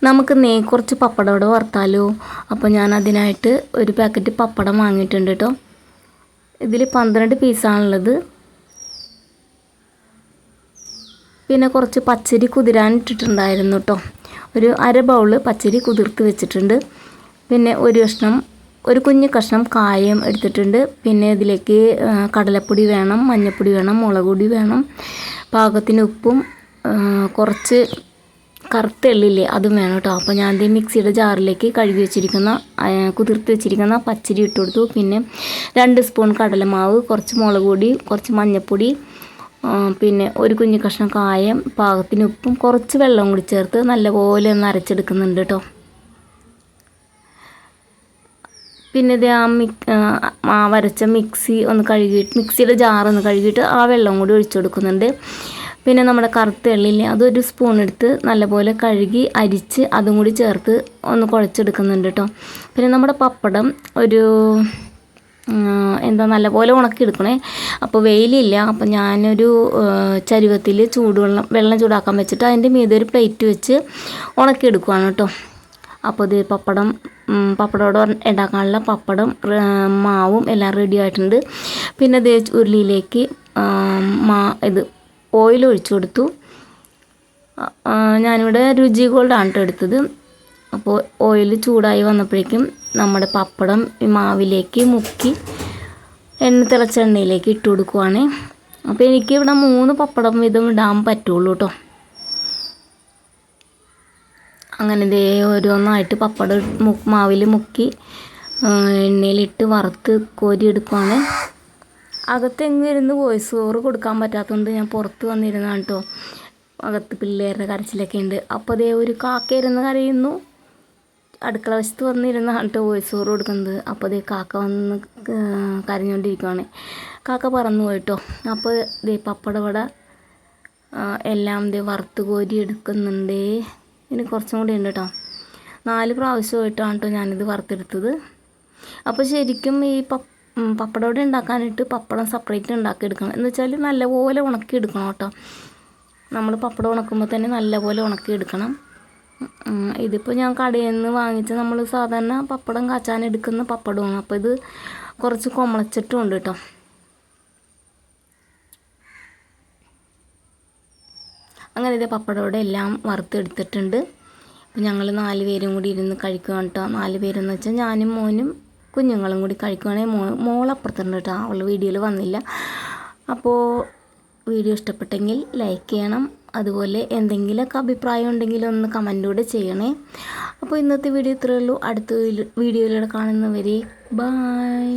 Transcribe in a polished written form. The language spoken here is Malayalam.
നമുക്ക് കുറച്ച് പപ്പടം ഇവിടെ വറുത്താലോ. അപ്പോൾ ഞാൻ അതിനായിട്ട് ഒരു പാക്കറ്റ് പപ്പടം വാങ്ങിയിട്ടുണ്ട് കേട്ടോ. ഇതിൽ 12 പീസാണുള്ളത്. പിന്നെ കുറച്ച് പച്ചരി കുതിരാൻ ഇട്ടിട്ടുണ്ടായിരുന്നു കേട്ടോ. ഒരു അര ബൗള് പച്ചരി കുതിർത്ത് വെച്ചിട്ടുണ്ട്. പിന്നെ ഒരു കുഞ്ഞു കഷ്ണം കായം എടുത്തിട്ടുണ്ട്. പിന്നെ ഇതിലേക്ക് കടലപ്പൊടി വേണം, മഞ്ഞൾപ്പൊടി വേണം, മുളക് പൊടി വേണം, പാകത്തിന് ഉപ്പും കുറച്ച് കറുത്ത എള്ളില്ലേ അതും വേണം കേട്ടോ. അപ്പോൾ ഞാൻ മിക്സിയുടെ ജാറിലേക്ക് കുതിർത്ത് വെച്ചിരിക്കുന്ന പച്ചരി ഇട്ട് കൊടുത്തു. പിന്നെ 2 സ്പൂൺ കടലമാവ്, കുറച്ച് മുളക് പൊടി, കുറച്ച് മഞ്ഞൾപ്പൊടി, പിന്നെ ഒരു കുഞ്ഞു കഷ്ണം കായം, പാകത്തിന് ഉപ്പും കുറച്ച് വെള്ളം കൂടി ചേർത്ത് നല്ലപോലെ ഒന്ന് അരച്ചെടുക്കുന്നുണ്ട് കേട്ടോ. പിന്നെ ഇത് വരച്ച മിക്സിയുടെ ജാറൊന്ന് കഴുകിയിട്ട് ആ വെള്ളം കൂടി ഒഴിച്ചു കൊടുക്കുന്നുണ്ട്. പിന്നെ നമ്മുടെ കറുത്ത എള്ളില്ലേ അതൊരു സ്പൂൺ എടുത്ത് നല്ലപോലെ കഴുകി അരിച്ച് അതും കൂടി ചേർത്ത് ഒന്ന് കുഴച്ചെടുക്കുന്നുണ്ട് കേട്ടോ. പിന്നെ നമ്മുടെ പപ്പടം നല്ലപോലെ ഉണക്കിയെടുക്കണേ. അപ്പോൾ വെയിലില്ല. അപ്പോൾ ഞാനൊരു ചരുവത്തിൽ വെള്ളം ചൂടാക്കാൻ വെച്ചിട്ട് അതിൻ്റെ മീതെ ഒരു പ്ലേറ്റ് വെച്ച് ഉണക്കിയെടുക്കുവാണ് കേട്ടോ. അപ്പോൾ ഇത് പപ്പടോടെ ഉണ്ടാക്കാനുള്ള പപ്പടം മാവും എല്ലാം റെഡി ആയിട്ടുണ്ട്. പിന്നെ ഇത് ഉരുളിയിലേക്ക് ഓയിൽ ഒഴിച്ചു കൊടുത്തു. ഞാനിവിടെ രുചി ഗോൾഡാണ് കേട്ടോ എടുത്തത്. അപ്പോൾ ഓയിൽ ചൂടായി വന്നപ്പോഴേക്കും നമ്മുടെ പപ്പടം മാവിലേക്ക് മുക്കി തിളച്ച എണ്ണയിലേക്ക് ഇട്ട് കൊടുക്കുവാണ്. അപ്പോൾ എനിക്കിവിടെ 3 പപ്പടം വീതം ഇടാൻ പറ്റുള്ളൂ കേട്ടോ. അങ്ങനെ ഓരോന്നായിട്ട് പപ്പടം മാവിൽ മുക്കി എണ്ണയിലിട്ട് വറുത്ത് കോരിയെടുക്കുവാണ്. അകത്തെങ്ങും ഇരുന്ന് വോയിസ് ഓവർ കൊടുക്കാൻ പറ്റാത്തതുകൊണ്ട് ഞാൻ പുറത്ത് വന്നിരുന്നാണ് കേട്ടോ. അകത്ത് പിള്ളേരുടെ കരച്ചിലൊക്കെ ഉണ്ട്. അപ്പോൾ ഒരു കാക്ക ഇരുന്ന് കരയുന്നു. അടുക്കള വശത്ത് വന്നിരുന്നാണ് കേട്ടോ വോയിസ് ഓവർ കൊടുക്കുന്നത്. അപ്പോൾ കാക്ക വന്ന് കരഞ്ഞുകൊണ്ടിരിക്കുവാണ്. കാക്ക പറന്നു പോയിട്ടോ. അപ്പോൾ പപ്പടവട എല്ലാം വറുത്ത് കോരി എടുക്കുന്നുണ്ട്. ഇനി കുറച്ചും കൂടി ഉണ്ട് കേട്ടോ. 4 പ്രാവശ്യമായിട്ടാണ് കേട്ടോ ഞാനിത് വറുത്തെടുത്തത്. അപ്പോൾ ശരിക്കും ഈ പപ്പടവട ഉണ്ടാക്കാനായിട്ട് പപ്പടം സെപ്പറേറ്റ് ഉണ്ടാക്കിയെടുക്കണം. എന്ന് വെച്ചാൽ നല്ലപോലെ ഉണക്കിയെടുക്കണം കേട്ടോ. നമ്മൾ പപ്പടം ഉണക്കുമ്പോൾ തന്നെ നല്ലപോലെ ഉണക്കിയെടുക്കണം. ഇതിപ്പോൾ ഞാൻ കടയിൽ നിന്ന് വാങ്ങിച്ച നമ്മൾ സാധാരണ പപ്പടം കാച്ചാനെടുക്കുന്ന പപ്പടമാണ്. അപ്പോൾ ഇത് കുറച്ച് കൊമളച്ചിട്ടും ഉണ്ട് കേട്ടോ. അങ്ങനെ ഇത് പപ്പടവട എല്ലാം വറുത്തെടുത്തിട്ടുണ്ട്. അപ്പോൾ ഞങ്ങൾ 4 പേരും കൂടി ഇരുന്ന് കഴിക്കുകയാണ് കേട്ടോ. 4 പേരെന്ന് വെച്ചാൽ ഞാനും മോനും കുഞ്ഞുങ്ങളും കൂടി കഴിക്കുകയാണെങ്കിൽ മോളപ്പുറത്തുണ്ട് കേട്ടോ. അവൾ വീഡിയോയിൽ വന്നില്ല. അപ്പോൾ വീഡിയോ ഇഷ്ടപ്പെട്ടെങ്കിൽ ലൈക്ക് ചെയ്യണം. അതുപോലെ എന്തെങ്കിലുമൊക്കെ അഭിപ്രായം ഉണ്ടെങ്കിൽ ഒന്ന് കമൻറ്റൂടെ ചെയ്യണേ. അപ്പോൾ ഇന്നത്തെ വീഡിയോ ഇത്രയേ ഉള്ളൂ. അടുത്ത വീഡിയോയിലൂടെ കാണുന്നവരെ ബൈ.